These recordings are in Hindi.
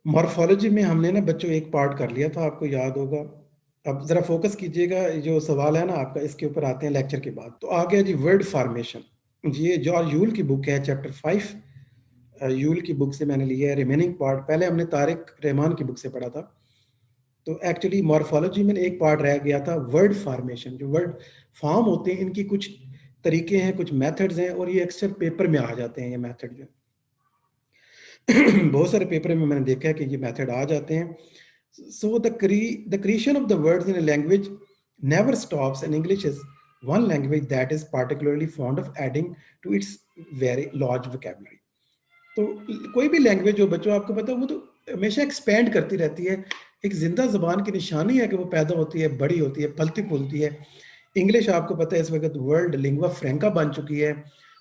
मॉर्फोलॉजी में हमने ना बच्चों एक पार्ट कर लिया था, आपको याद होगा। अब जरा फोकस कीजिएगा, जो सवाल है ना आपका, इसके ऊपर आते हैं लेक्चर के बाद। तो आ गया जी वर्ड फॉर्मेशन। ये जॉर्ज यूल की बुक है, चैप्टर 5 यूल की बुक से मैंने लिया है। रिमेनिंग पार्ट पहले हमने तारिक रहमान की बुक से पढ़ा था। तो एक्चुअली मॉर्फोलॉजी में एक पार्ट रह गया था, वर्ड फॉर्मेशन। जो वर्ड फॉर्म होते हैं इनकी कुछ तरीके हैं, कुछ मेथड्स हैं, और ये अक्सर पेपर में आ जाते हैं ये मेथड जो बहुत सारे पेपर में मैंने देखा है कि ये मेथड आ जाते हैं। So the creation of the words in a language never stops, and English is one language that is particularly fond of adding to its very large vocabulary. तो कोई भी लैंग्वेज हो बच्चों, आपको पता है वो तो हमेशा एक्सपेंड करती रहती है। एक जिंदा जबान की निशानी है कि वो पैदा होती है, बड़ी होती है, फलती फूलती है। इंग्लिश आपको पता है इस वक्त वर्ल्ड लिंग्वा फ्रैंका बन चुकी है।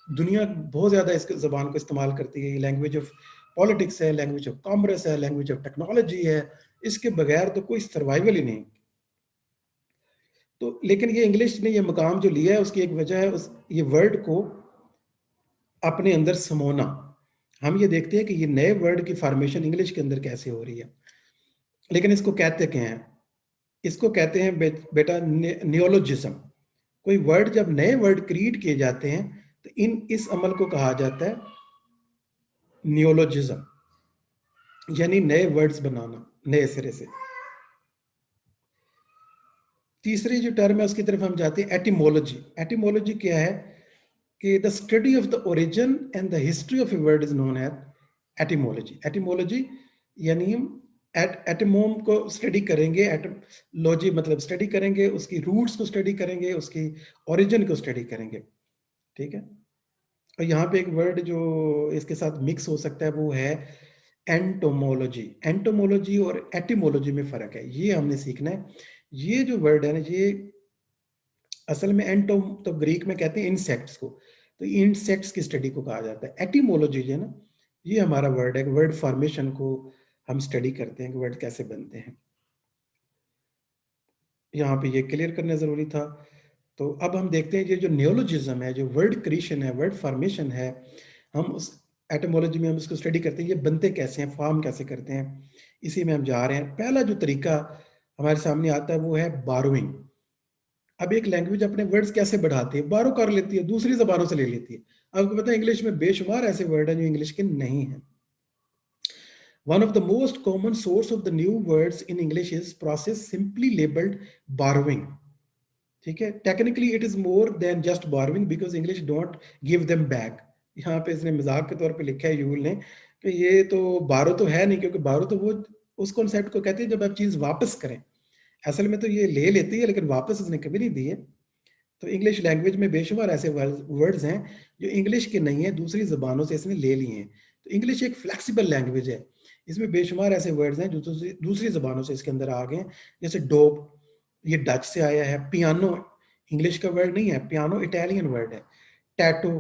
दुनिया बहुत ज़्यादा इस ज़बान को इस्तेमाल करती है। लैंग्वेज ऑफ पॉलिटिक्स है, लैंग्वेज ऑफ कॉमर्स है, लैंग्वेज ऑफ टेक्नोलॉजी है। इसके बगैर तो कोई सर्वाइवल ही नहीं। तो लेकिन ये इंग्लिश ने ये मुकाम जो लिया है, उसकी एक वजह है ये वर्ड को अपने अंदर समोना। हम ये देखते हैं कि ये नए वर्ड की फॉर्मेशन इंग्लिश के अंदर कैसे हो रही है। लेकिन इसको कहते क्या हैं? इसको कहते हैं बेटा नियोलॉजिज्म। कोई वर्ड, जब नए वर्ड क्रिएट किए जाते हैं तो इस अमल को कहा जाता है नियोलॉजिज्म, यानी नए वर्ड्स बनाना नए सिरे से। तीसरी जो टर्म है उसकी तरफ हम जाते हैं, एटिमोलॉजी। एटिमोलॉजी क्या है कि the study of the origin and the history of a word is known as etymology. Etymology यानी हम एटमोम को स्टडी करेंगे। एटमोलॉजी मतलब स्टडी करेंगे, उसकी रूट्स को स्टडी करेंगे, उसकी ओरिजिन को स्टडी करेंगे। ठीक है। और यहाँ पे एक वर्ड जो इसके साथ मिक्स हो सकता है वो है एंटोमोलॉजी। एंटोमोलॉजी और एटिमोलॉजी में फर्क है, ये हमने सीखना है। ये जो वर्ड है ना, ये असल में एंटोम तो ग्रीक में कहते हैं इंसेक्ट्स को, तो इंसेक्ट्स की स्टडी को कहा जाता है। एटिमोलॉजी जो है ना, ये हमारा वर्ड है। वर्ड फॉर्मेशन को हम स्टडी करते हैं कि वर्ड कैसे बनते हैं। यहाँ पे ये क्लियर करना जरूरी था। तो अब हम देखते हैं ये जो नियोलॉजिज्म है, जो वर्ड क्रिएशन है, वर्ड फॉर्मेशन है, हम उस एटमोलॉजी में हम इसको स्टडी करते हैं। ये बनते कैसे हैं, फॉर्म कैसे करते हैं, इसी में हम जा रहे हैं। पहला जो तरीका हमारे सामने आता है वो है बारोइंग। अब एक लैंग्वेज अपने वर्ड्स कैसे बढ़ाती है? बारो कर लेती है, दूसरी जबानों से ले लेती है। आपको पता है इंग्लिश में बेशुमार ऐसे वर्ड हैं जो इंग्लिश के नहीं हैं। One of the most common source of the new words in English is process simply labeled borrowing. ठीक है। Technically it is more than just borrowing because English don't give them back. यहाँ पे इसने मजाक के तौर पे लिखा है यूल ने कि ये तो बारो तो है नहीं, क्योंकि बारो तो वो उस कॉन्सेप्ट को कहते हैं जब आप चीज वापस करें। असल में तो ये ले लेती है, लेकिन वापस इसने कभी नहीं दी है। तो इंग्लिश लैंग्वेज में बेशुमार ऐसे वर्ड्स हैं जो इंग्लिश के नहीं है, दूसरी जबानों से इसने ले लिए हैं। तो इंग्लिश एक फ्लेक्सिबल लैंग्वेज है, इसमें बेशुमार ऐसे वर्ड्स हैं जो दूसरी जबानों से इसके अंदर आ गए हैं। जैसे डोप, ये डच से आया है। पियानो इंग्लिश का वर्ड नहीं है, पियानो इटालियन वर्ड है। टैटो,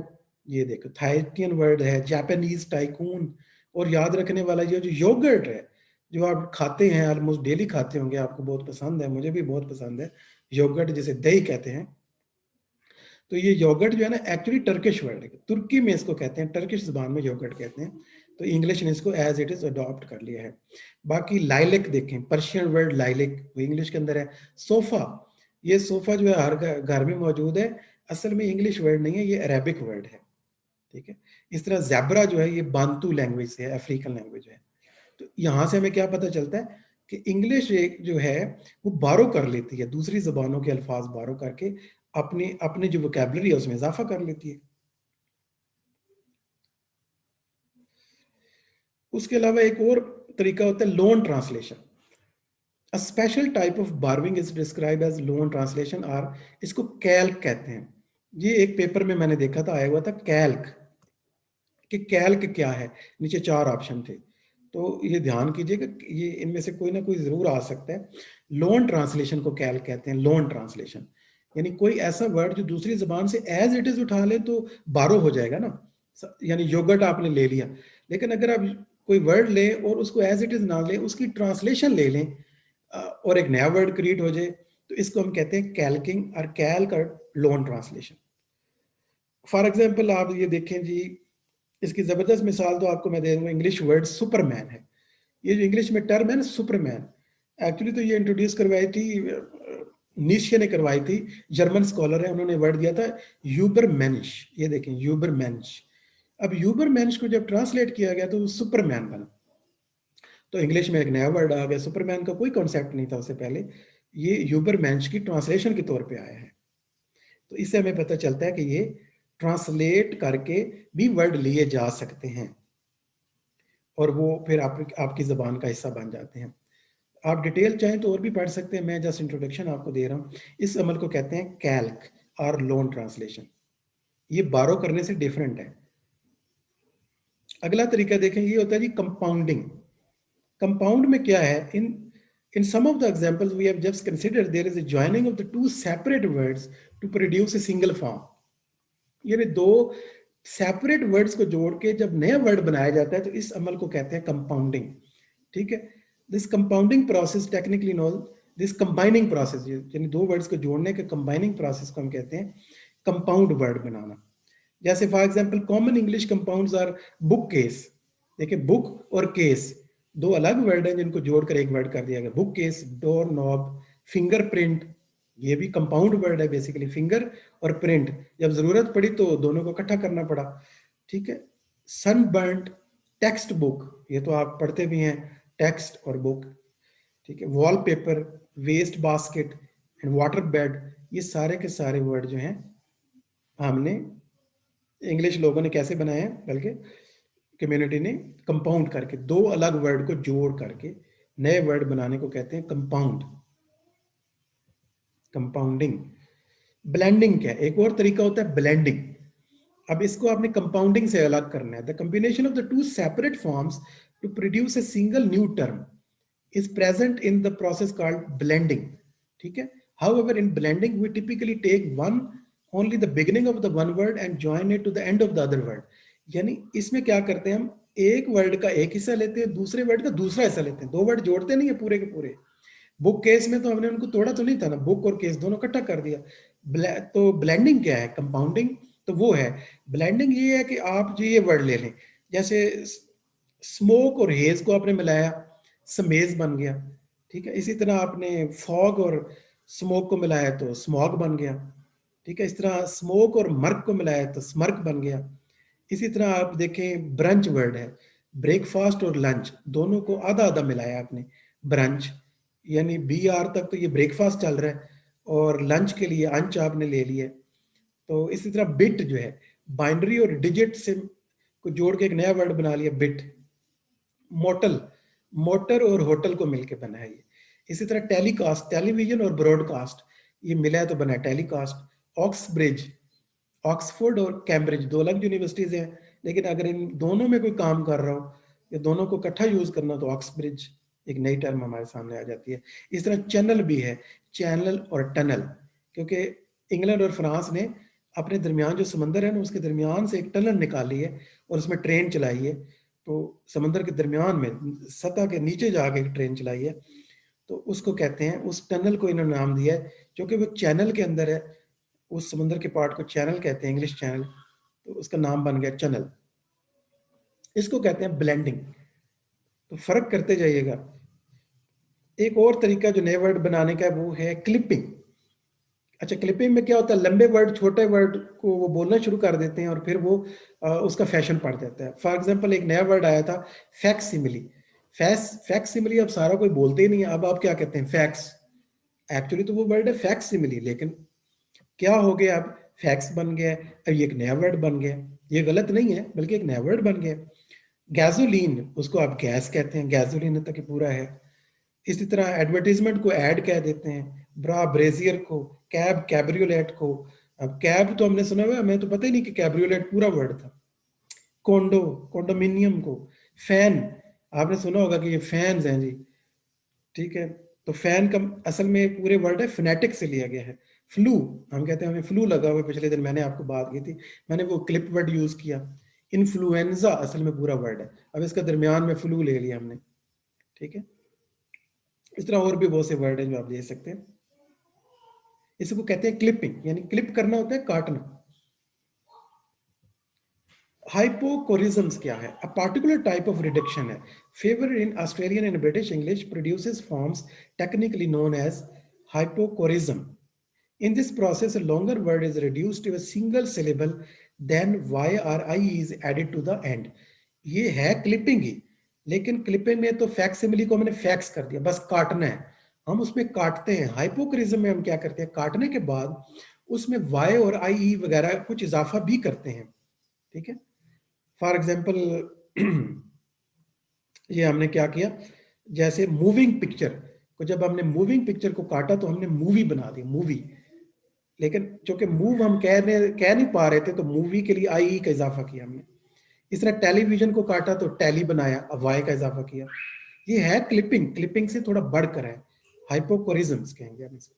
ये देखो थाईटियन वर्ड है। Japanese tycoon. और याद रखने वाला ये जो योगर्ट है, जो आप खाते हैं, ऑलमोस्ट डेली खाते होंगे, आपको बहुत पसंद है, मुझे भी बहुत पसंद है योगर्ट, जिसे दही कहते हैं। तो ये योगर्ट जो है ना, एक्चुअली टर्किश वर्ड है। तुर्की में इसको कहते हैं, टर्किश जुबान में योगर्ट कहते हैं। तो इंग्लिश ने इसको एज इट इज अडॉप्ट कर लिया है। बाकी लाइलेक देखें, पर्शियन वर्ड लाइलेक, वो इंग्लिश के अंदर है। सोफा, ये सोफा जो है हर घर में मौजूद है, असल में इंग्लिश वर्ड नहीं है, ये अरेबिक वर्ड है। ठीक है। इस तरह जैबरा जो है ये बांतू लैंग्वेज से है, अफ्रीकन लैंग्वेज है। तो यहाँ से हमें क्या पता चलता है कि इंग्लिश एक जो है वो बारो कर लेती है, दूसरी जबानों के अल्फाज बारो करके अपनी अपनी जो वोकैबुलरी है उसमें इजाफा कर लेती है। उसके अलावा एक और तरीका होता है loan translation. A special type of borrowing is describe as loan translation, और इसको कैल्क कहते हैं। ये एक पेपर में मैंने देखा था, आया हुआ था कैल्क, कि कैल्क क्या है। नीचे 4 ऑप्शन थे, तो ये ध्यान कीजिएगा, ये इनमें से कोई ना कोई जरूर आ सकता है। लोन ट्रांसलेशन को कैल्क कहते हैं। लोन ट्रांसलेशन यानी कोई ऐसा वर्ड जो दूसरी जबान से एज इट इज उठा ले तो बारो हो जाएगा ना। यानी योगर्ट आपने ले लिया, लेकिन अगर आप कोई वर्ड लें और उसको एज इट इज ना लें, उसकी ट्रांसलेशन ले लें और एक नया वर्ड क्रिएट हो जाए, तो इसको हम कहते हैं कैल्किंग और कैल्क और लोन ट्रांसलेशन। फॉर एग्जाम्पल आप ये देखें जी, इसकी जबरदस्त मिसाल तो आपको मैं दे दूंगा, इंग्लिश वर्ड सुपरमैन है। ये जो इंग्लिश में टर्म है ना सुपरमैन, एक्चुअली तो ये इंट्रोड्यूस करवाई थी नीशे ने करवाई थी, जर्मन स्कॉलर है, उन्होंने वर्ड दिया था यूबरमेंश। ये देखें यूबरमेंश। अब यूबरमेंश को जब ट्रांसलेट किया गया तो वो सुपरमैन बना। तो इंग्लिश में एक नया वर्ड आ गया, सुपरमैन का कोई कॉन्सेप्ट नहीं था उससे पहले, ये यूबरमेंश की ट्रांसलेशन के तौर पे आया है। तो इससे हमें पता चलता है कि ये ट्रांसलेट करके भी वर्ड लिए जा सकते हैं और वो फिर आपकी ज़बान का हिस्सा बन जाते हैं। आप डिटेल चाहें तो और भी पढ़ सकते हैं, मैं जस्ट इंट्रोडक्शन आपको दे रहा हूँ। इस अमल को कहते हैं कैल्क और लोन ट्रांसलेशन। ये बारो करने से डिफरेंट है। अगला तरीका देखें, ये होता है जी कंपाउंडिंग। कंपाउंड में क्या है, in some of the examples we have just considered there is a joining of the two separate words to produce a single form. यानी दो सेपरेट वर्ड्स को जोड़ के जब नया वर्ड बनाया जाता है तो इस अमल को कहते हैं कंपाउंडिंग। ठीक है, this compounding process technically known this combining process, यानी दो वर्ड्स को जोड़ने के कंबाइनिंग प्रोसेस को हम कहते हैं कंपाउंड वर्ड बनाना। जैसे for example common English compounds are book case. देखिए बुक और केस दो अलग वर्ड हैं जिनको जोड़कर एक वर्ड कर दिया गया, book case, door knob, fingerprint, ये भी कंपाउंड वर्ड है बेसिकली। फिंगर और प्रिंट, जब जरूरत पड़ी तो दोनों को इकट्ठा करना पड़ा। ठीक है, सनबर्न्ट, टेक्स्ट बुक, ये तो आप पढ़ते भी हैं, टेक्स्ट और बुक। ठीक है, wallpaper, waste basket and water bed, ये सारे के सारे वर्ड जो हैं हमने इंग्लिश लोगों ने कैसे बनाए हैं, बल्कि कम्युनिटी ने कंपाउंड करके दो अलग वर्ड को जोड़ करके नए वर्ड बनाने को कहते हैं कंपाउंड, कंपाउंडिंग। ब्लेंडिंग क्या है, एक और तरीका होता है ब्लेंडिंग। अब इसको आपने कंपाउंडिंग से अलग करना है। The combination of the two separate forms to produce a single new term is present in the process called blending. ठीक है, however in blending we typically take only the beginning of the one word and join it to the end of the other word. यानी इसमें क्या करते हैं, हम एक वर्ड का एक हिस्सा लेते हैं, दूसरे वर्ड का दूसरा हिस्सा लेते हैं, दो वर्ड जोड़ते नहीं है पूरे के पूरे। बुक केस में तो हमने उनको तोड़ा तो नहीं था ना, बुक और केस दोनों इकट्ठा कर दिया। तो ब्लेंडिंग क्या है, कंपाउंडिंग तो वो है। ब्लेंडिंग ये है कि आप जो ये वर्ड ले लें, जैसे स्मोक और हेज को आपने मिलाया, समेज बन गया। ठीक है, इसी तरह आपने फॉग और स्मोक को मिलाया तो स्मॉग बन गया। ठीक है, इस तरह स्मोक और मर्क को मिलाया तो स्मर्क बन गया। इसी तरह आप देखें ब्रंच वर्ड है, ब्रेकफास्ट और लंच दोनों को आधा आधा मिलाया आपने, ब्रंच, यानी बी आर तक तो ये ब्रेकफास्ट चल रहा है और लंच के लिए अंच आपने ले लिया। तो इसी तरह बिट जो है, बाइनरी और डिजिट से को जोड़ के एक नया वर्ड बना लिया बिट। मोटल, मोटर और होटल को मिलके बना है ये। इसी तरह टेलीकास्ट, टेलीविजन और ब्रॉडकास्ट, ये मिला है तो बना टेलीकास्ट। ऑक्सब्रिज, ऑक्सफोर्ड और कैम्ब्रिज दो अलग यूनिवर्सिटीज हैं, लेकिन अगर इन दोनों में कोई काम कर रहा हो या दोनों को इकट्ठा यूज करना तो ऑक्सब्रिज एक नई टर्म हमारे सामने आ जाती है। इस तरह चैनल भी है, चैनल और टनल, क्योंकि इंग्लैंड और फ्रांस ने अपने दरमियान जो समंदर है ना उसके दरमियान से एक टनल निकाली है और उसमें ट्रेन चलाई है। तो समंदर के दरमियान में सतह के नीचे जाके एक ट्रेन चलाई है, तो उसको कहते हैं, उस टनल को इन्होंने नाम दिया है क्योंकि वो चैनल के अंदर है। उस समुद्र के पार्ट को चैनल कहते हैं, इंग्लिश चैनल, तो उसका नाम बन गया चैनल। इसको कहते हैं ब्लेंडिंग। तो फर्क करते जाइएगा। एक और तरीका जो नए वर्ड बनाने का है वो है क्लिपिंग। अच्छा, क्लिपिंग में क्या होता है, लंबे वर्ड छोटे वर्ड को वो बोलना शुरू कर देते हैं और फिर वो उसका फैशन पड़ जाता है। फॉर एग्जांपल एक नया वर्ड आया था फैक्सिमिली। फैक्सिमिली अब सारा कोई बोलते ही नहीं है, अब आप क्या कहते हैं, फैक्स। एक्चुअली तो वो वर्ड है फैक्सिमिली, लेकिन क्या हो गया, अब फैक्स बन गया, अब ये एक नया वर्ड बन गया। ये गलत नहीं है बल्कि एक नया वर्ड बन गया। गैसोलीन, उसको आप गैस कहते हैं, गैसोलीन तक पूरा है। इसी तरह एडवर्टीजमेंट को ऐड कह देते हैं, ब्रा ब्रेजियर को, कैब कैब्रियोलेट को। अब कैब तो हमने सुना हुआ है, हमें तो पता ही नहीं कि कैब्रियोलेट पूरा वर्ड था। कोंडो, कोंडोमिनियम को, फैन, आपने सुना होगा कि ये फैंस हैं जी। ठीक है, तो फैन का असल में पूरे वर्ड है, फिनेटिक से लिया गया है। फ्लू, हम कहते हैं हमें फ्लू लगा हुआ, पिछले दिन मैंने आपको बात की थी, मैंने वो क्लिप वर्ड यूज किया। इन्फ्लुएंजा असल में पूरा वर्ड है, अब इसका दरमियान में फ्लू ले लिया हमने। ठीक है, इस तरह और भी बहुत से वर्ड हैं जो आप ले सकते हैं। इसको कहते हैं क्लिपिंग, यानी क्लिप करना होता है काटना। हाइपोकोरिज्म्स क्या है? A particular type of reduction है, favour in Australian and British English produces forms technically known as hypocorism. In this process, a longer word is reduced to a single syllable, then y or I is added to the end. ये है क्लिपिंग ही, लेकिन क्लिपिंग में तो फैक्सिमिली को हमने फैक्स कर दिया, बस काटना है, हम उसमें काटते हैं. हाइपोक्रिज्म में हम क्या करते हैं, काटने के बाद उसमें y और i e वगैरह कुछ इजाफा भी करते हैं. ठीक है, फॉर एग्जाम्पल ये हमने क्या किया, जैसे मूविंग पिक्चर को जब हमने मूविंग पिक्चर को काटा तो हमने मूवी बना दी, मूवी. लेकिन चूंकि मूव हम कह नहीं पा रहे थे, तो मूवी के लिए आई का इजाफा किया हमने. इस तरह टेलीविजन को काटा तो टैली बनाया, अब वाई का इजाफा किया. ये है क्लिपिंग, क्लिपिंग से थोड़ा बढ़कर है, हाइपोकोरिज्म्स कहेंगे हम इसे.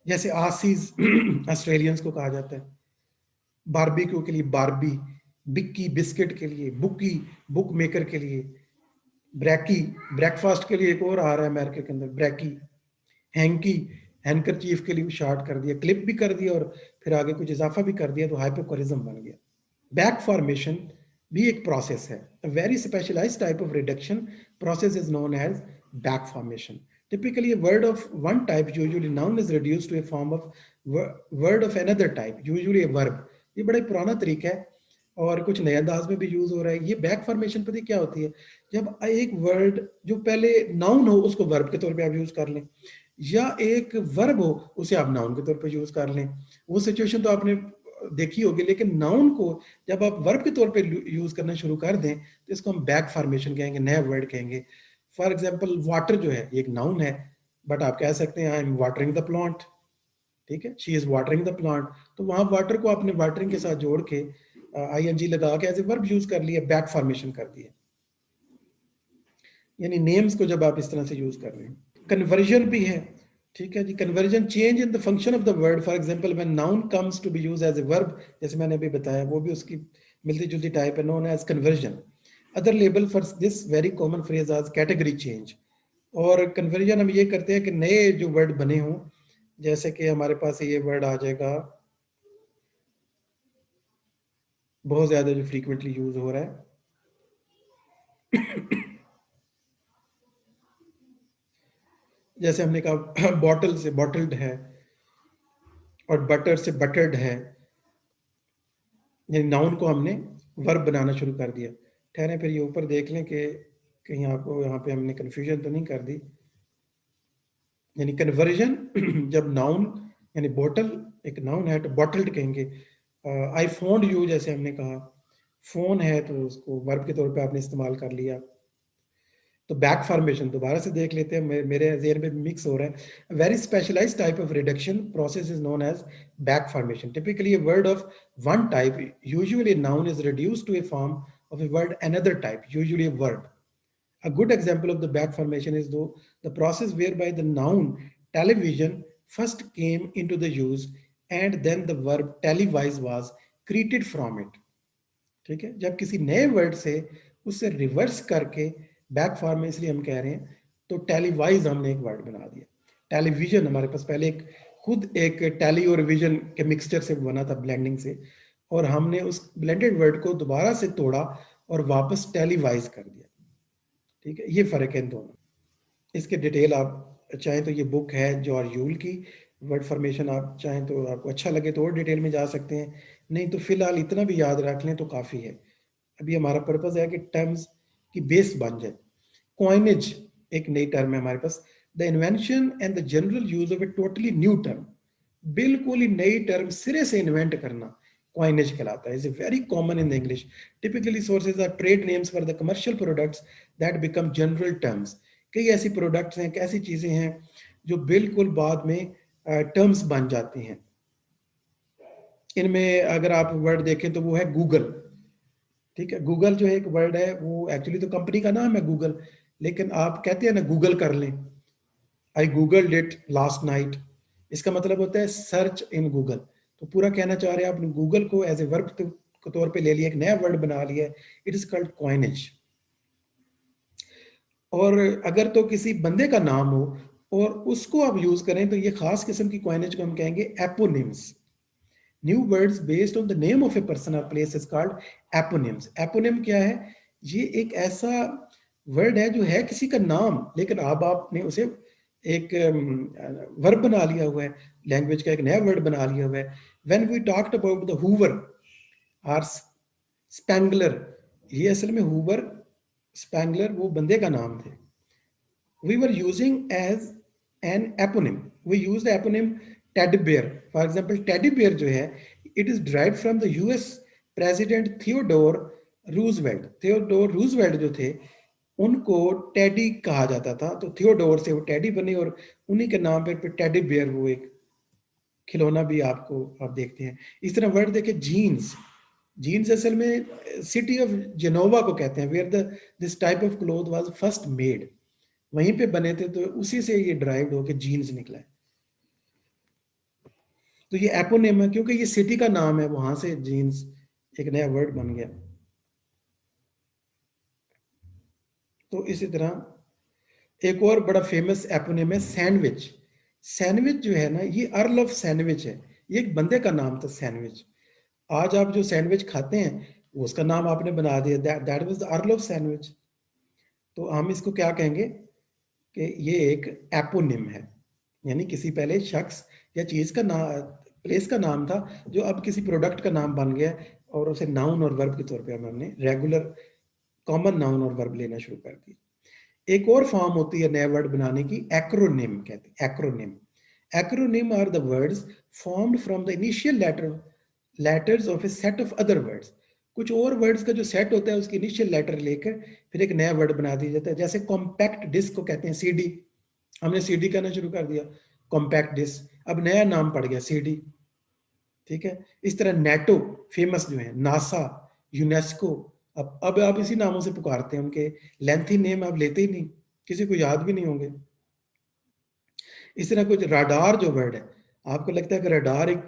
जैसे आसीज ऑस्ट्रेलियंस को कहा जाता है, बारबेक्यू के लिए बारबी, बिक्की बिस्किट के लिए, बुकी बुक मेकर के लिए, ब्रैकी ब्रेकफास्ट के लिए एक और आ रहा है अमेरिका के अंदर, ब्रैकी. हैंकी हैंकर चीफ के लिए शॉर्ट कर दिया, क्लिप भी कर दिया और फिर आगे कुछ इजाफा भी कर दिया, तो हाइपोकोरिज्म बन गया. बैक फॉर्मेशन भी एक प्रोसेस है. A very specialised type of reduction process is known as back formation. Typically, a word of one type, usually noun, is reduced to a form of word of another type, usually a verb. ये बड़ा ही पुराना तरीका है और कुछ नए अंदाज में भी यूज हो रहा है. ये बैक फॉर्मेशन पता क्या होती है, जब एक वर्ड जो पहले नाउन हो उसको वर्ब के तौर पे आप यूज कर लें, या एक वर्ब हो उसे आप नाउन के तौर पे यूज कर लें. वो सिचुएशन तो आपने देखी होगी, लेकिन नाउन को जब आप वर्ब के तौर पे यूज करना शुरू कर दें तो इसको हम बैक फॉर्मेशन कहेंगे, नया वर्ड कहेंगे. फॉर एग्जाम्पल वाटर जो है, ये एक नाउन है, बट आप कह सकते हैं I am watering the plant. ठीक है, she is watering the plant, तो वहां वाटर को आपने वाटरिंग के साथ जोड़ के आई एन जी लगा के एज ए वर्ब यूज कर लिया, बैक फॉर्मेशन कर दिया. यानी नेम्स को जब आप इस तरह से यूज कर रहे हैं. कन्वर्जन भी है. ठीक है जी, conversion change in the function of the word. For example when noun comes to be used as a verb, जैसे मैंने अभी बताया, वो भी उसकी मिलती जुलती टाइप है, known as conversion. Other label for this very common phrase is category change. और कन्वर्जन हम ये करते हैं कि नए जो वर्ड बने हों, जैसे कि हमारे पास ये वर्ड आ जाएगा बहुत ज्यादा जो फ्रीक्वेंटली यूज हो रहा है, जैसे हमने कहा बॉटल से बॉटल्ड है और बटर से बटर्ड है, यानी नाउन को हमने वर्ब बनाना शुरू कर दिया. ठहरे फिर ये ऊपर देख लें कि कहीं आपको यहाँ पे हमने कंफ्यूजन तो नहीं कर दी. यानी कन्वर्जन जब नाउन यानी बॉटल एक नाउन है तो बॉटल्ड कहेंगे. आई फोन यू जैसे हमने कहा, फोन है तो उसको वर्ब के तौर पे आपने इस्तेमाल कर लिया. तो बैक फॉर्मेशन दोबारा से देख लेते हैं, मेरे जेहन में मिक्स हो रहा है. Very specialised type of reduction process is known as back formation. Typically a word of one type, usually a noun, is reduced to a form of a word another type, usually a verb. A good example of the back formation is though the process whereby the noun television first came into the use and then the verb televise was created from it. ठीक है, जब किसी नए वर्ड से उससे रिवर्स करके बैक फॉर्म में इसलिए हम कह रहे हैं, तो टेलीवाइज हमने एक वर्ड बना दिया. टेलीविजन हमारे पास पहले एक खुद एक टेली और विजन के मिक्सचर से बना था, ब्लेंडिंग से, और हमने उस ब्लेंडेड वर्ड को दोबारा से तोड़ा और वापस टेलीवाइज कर दिया. ठीक है, ये फर्क है इन दोनों. इसके डिटेल आप चाहें तो ये बुक है जॉर्ज यूल की, वर्ड फॉर्मेशन. आप चाहें तो आपको अच्छा लगे तो और डिटेल में जा सकते हैं, नहीं तो फिलहाल इतना भी याद रख लें तो काफ़ी है. अभी हमारा पर्पस है कि टर्म्स की बेस बन जाए. कॉइनेज एक नई टर्म है हमारे पास, the invention and the general use of a totally new term. बिल्कुल ही नई टर्म सिरे से इन्वेंट करना कॉइनेज कहलाता है. Is very common in the English. Typically sources are trade names for the commercial products that become general terms. कई ऐसी प्रोडक्ट्स हैं, ऐसी चीजें हैं जो बिल्कुल बाद में टर्म्स बन जाती हैं. इनमें अगर आप वर्ड देखें तो वो है गूगल. ठीक है, गूगल जो है एक वर्ड है, वो एक्चुअली तो कंपनी का नाम है गूगल, लेकिन आप कहते हैं ना गूगल कर लें, आई गूगल इट लास्ट नाइट, इसका मतलब होता है सर्च इन गूगल. तो पूरा कहना चाह रहे हैं आपने गूगल को एज ए वर्ब के तौर पे ले लिया, एक नया वर्ड बना लिया. It is called coinage. और अगर तो किसी बंदे का नाम हो और उसको आप यूज करें तो ये खास किस्म की कॉइनेज को हम कहेंगे eponyms. New words based on the name of a person और place is called eponyms. Eponym क्या है? ये एक ऐसा वर्ड है जो है किसी का नाम, लेकिन अब आपने उसे एक वर्ब बना लिया हुआ है, लैंग्वेज का एक नया वर्ड बना लिया हुआ है। When we talked about the Hoover और स्पैंगलर, ये असल में हूवर स्पैंगलर वो बंदे का नाम थे। We were using as an eponym. We used the eponym teddy bear. For example, teddy bear जो है, it is derived from the US President Theodore Roosevelt. Theodore Roosevelt जो थे, उनको टेडी कहा जाता था, तो थियोडोर से वो टेडी बने और उन्हीं के नाम पर टेडी बेयर वो एक खिलौना भी आपको आप देखते हैं। इस तरह वर्ड देखे जीन्स, जीन्स असल में सिटी ऑफ जेनोवा को कहते हैं, where the this type of cloth was first made, वहीं पे बने थे, तो उसी से ये ड्राइव्ड होके जीन्स निकला है। तो ये एपोनिम है क्योंकि ये सिटी का नाम है, वहां से जीन्स एक नया वर्ड बन गया। तो इसी तरह एक और बड़ा फेमस एपोनिम है सैंडविच। सैंडविच जो है ना, ये अर्ल ऑफ सैंडविच है, ये एक बंदे का नाम था सैंडविच। आज आप जो सैंडविच खाते हैं उसका नाम आपने बना दिया, that was the earl of sandwich. तो हम इसको क्या कहेंगे कि ये एक एपोनिम है, यानी किसी पहले शख्स या चीज का नाम, प्लेस का नाम था, जो अब किसी प्रोडक्ट का नाम बन गया और उसे नाउन और वर्ब के तौर पे हमने रेगुलर कॉमन नाउन और वर्ब लेना शुरू कर दिया। एक और फॉर्म होती है नया वर्ड बनाने की, एक्रोनिम कहते हैं। Acronym, acronym are the words formed from the initial letters of a set of other words. कुछ और वर्ड्स का जो सेट होता है उसकी इनिशियल लेटर लेकर फिर एक नया वर्ड बना दिया जाता है। जैसे कॉम्पैक्ट डिस्क को कहते हैं सीडी, हमने सीडी कहना शुरू कर दिया, कॉम्पैक्ट डिस्क, अब नया नाम पड़ गया सीडी। ठीक है, इस तरह नेटो फेमस जो है, नासा, यूनेस्को, अब आप इसी नामों से पुकारते हैं, उनके लेंथी नेम आप लेते ही नहीं, किसी को याद भी नहीं होंगे। इस तरह कुछ राडार जो वर्ड है, आपको लगता है कि राडार एक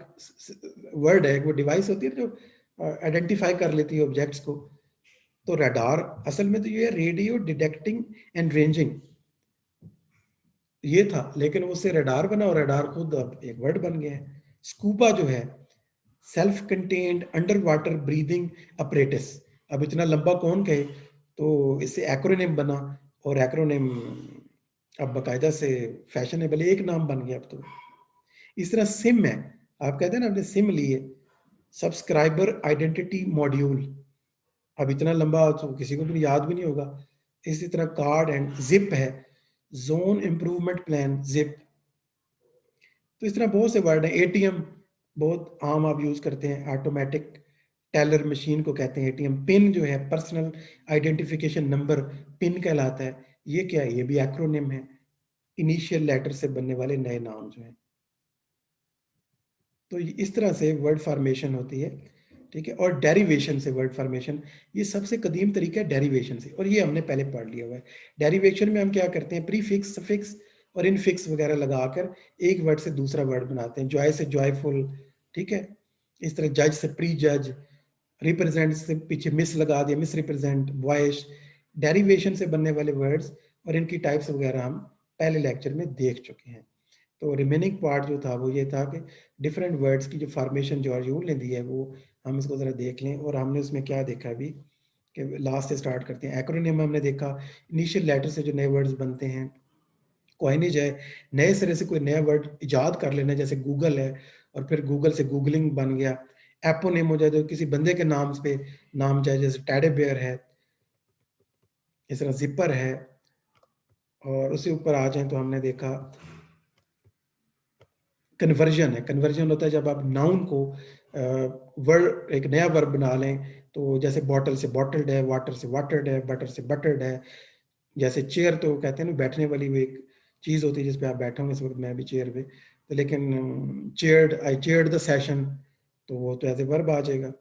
वर्ड है, वो डिवाइस होती है जो आइडेंटिफाई कर लेती है ऑब्जेक्ट्स को, तो राडार असल में तो ये रेडियो डिटेक्टिंग एंड रेंजिंग ये था, लेकिन उससे रडार बना और रडार खुद अब एक वर्ड बन गया है। स्कूबा जो है, self contained under water breathing apparatus, अब इतना लंबा कौन कहे, तो इससे एक्रोनिम बना, और एक्रोनिम अब बाकायदा से फैशनेबल एक नाम बन गया अब तो। इस तरह सिम है, आप कहते हैं ना आपने सिम लिए, सब्सक्राइबर आइडेंटिटी मॉड्यूल, अब इतना लंबा तो किसी को भी याद भी नहीं होगा। इसी तरह कार्ड एंड जिप है, जोन इंप्रूवमेंट प्लान जिप। तो इस तरह बहुत से वर्ड हैं। एटीएम बहुत आम आप यूज करते हैं, ऑटोमेटिक टेलर मशीन को कहते हैं एटीएम। पिन जो है पर्सनल आइडेंटिफिकेशन नंबर, पिन कहलाता है। ये क्या है? ये भी एक्रोनिम है, इनिशियल लेटर से बनने वाले नए नाम जो हैं। तो इस तरह से वर्ड फॉर्मेशन होती है। ठीक है, और डेरिवेशन से वर्ड फॉर्मेशन, ये सबसे कदीम तरीका है डेरिवेशन से, और ये हमने पहले पढ़ लिया हुआ है। डेरिवेशन में हम क्या करते हैं, प्रीफिक्स, सफिक्स और इनफिक्स वगैरह लगाकर एक वर्ड से दूसरा वर्ड बनाते हैं। जॉय से जॉयफुल, ठीक है, इस तरह जज से प्री जज, रिप्रेजेंट से पीछे मिस लगा दिया, मिस रिप्रेजेंट, बॉयश। डेरिवेशन से बनने वाले वर्ड्स और इनकी टाइप्स वगैरह हम पहले लेक्चर में देख चुके हैं। तो रिमेनिंग पार्ट जो था वो ये था कि डिफरेंट वर्ड्स की जो फॉर्मेशन जो यूल ने दी है वो हम इसको ज़रा देख लें। और हमने उसमें क्या देखा अभी, कि लास्ट से स्टार्ट करते हैं। एक्रोनिम हमने देखा, इनिशियल लेटर से जो नए वर्ड्स बनते हैं। कॉइनेज है, नए सिरे से कोई नया वर्ड इजाद कर लेना, जैसे गूगल है और फिर गूगल से गूगलिंग बन गया। एपोनिम हो जाए जो किसी बंदे के नाम पे नाम जाए, जैसे टैडे बेयर है, इस तरह जिपर है। और उसी ऊपर आ जाए तो हमने देखा कन्वर्जन है। कन्वर्जन होता है जब आप नाउन को वर्ड एक नया वर्ब बना लें, तो जैसे बॉटल से बॉटल्ड है, वाटर से वाटर्ड है, बटर से बटर्ड है। जैसे चेयर तो कहते हैं ना बैठने वाली वो एक चीज़ होती है जिस पे आप बैठे होंगे, इस वक्त मैं भी चेयर पे, तो लेकिन chaired, I chaired the session, तो वो तो एज ए वर्ब आ जाएगा।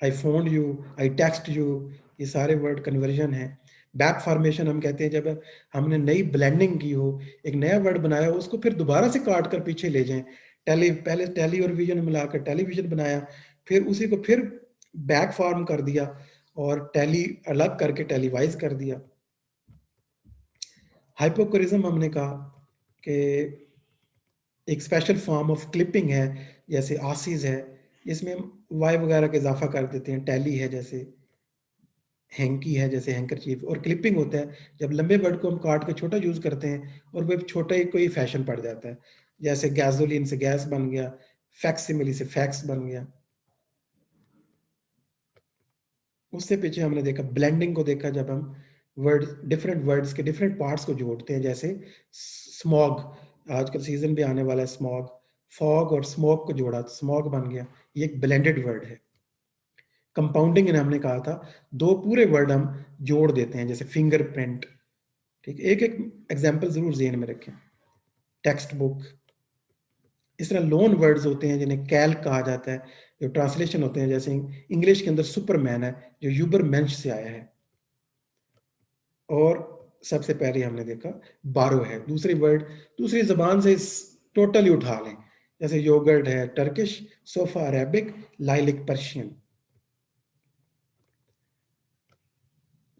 I phoned you, I text you, ये सारे वर्ड कन्वर्जन है। बैक फॉर्मेशन हम कहते हैं जब हमने नई ब्लेंडिंग की हो, एक नया वर्ड बनाया हो, उसको फिर दोबारा से काट कर पीछे ले जाएं। टेली, पहले टेली और विजन मिलाकर टेलीविजन बनाया, फिर उसी को फिर बैक फॉर्म कर दिया और टेली अलग करके टेलीवाइज कर दिया। हाइपोकोरिज्म हमने कहा कि एक स्पेशल फॉर्म ऑफ क्लिपिंग है, जैसे आसीज है, इसमें हम वाई वगैरह का इजाफा कर देते हैं, टैली है जैसे, हैंकी है जैसे हैंकरचीफ, और क्लिपिंग होता है जब लंबे वर्ड को हम काट के छोटा यूज करते हैं और वो छोटा ही कोई फैशन पड़ जाता है, जैसे गैसोलीन से गैस बन गया, फैक्सिमिली से फैक्स बन गया। उससे पीछे हमने देखा ब्लेंडिंग को, देखा जब हम वर्ड डिफरेंट वर्ड्स के डिफरेंट पार्ट्स को जोड़ते हैं, जैसे स्मॉग, आजकल सीजन भी आने वाला है स्मॉग, फॉग और स्मोक को जोड़ा तो स्मॉग बन गया, ये एक ब्लेंडेड वर्ड है। कंपाउंडिंग हमने कहा था, दो पूरे वर्ड हम जोड़ देते हैं, जैसे फिंगरप्रिंट। ठीक है, एक एक एग्जाम्पल जरूर जेहन में रखें। टेक्स्ट बुक, इस तरह लोन वर्ड्स होते हैं जिन्हें कैल्क कहा जाता है, जो ट्रांसलेशन होते हैं, जैसे इंग्लिश के अंदर सुपरमैन है जो यूबर मेंश से आया है। और सबसे पहले हमने देखा बारो है, दूसरी वर्ड दूसरी जबान से टोटली उठा लें, जैसे योगर्ट है Turkish, sofa Arabic, lilac Persian.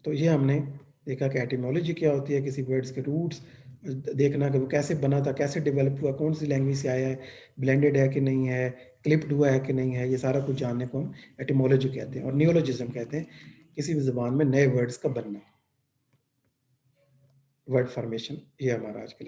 तो ये हमने देखा कि एटिमोलॉजी क्या होती है, किसी वर्ड्स के रूट्स देखना कि वो कैसे बना था, कैसे डेवलप हुआ, कौन सी लैंग्वेज से आया है, ब्लेंडेड है कि नहीं है, क्लिप्ड हुआ है कि नहीं है, ये सारा कुछ जानने को हम एटिमोलॉजी कहते हैं। और नियोलॉजिज्म कहते हैं किसी भी ज़बान में नए वर्ड्स का बनना, वर्ड फॉर्मेशन। ये हमारा आज के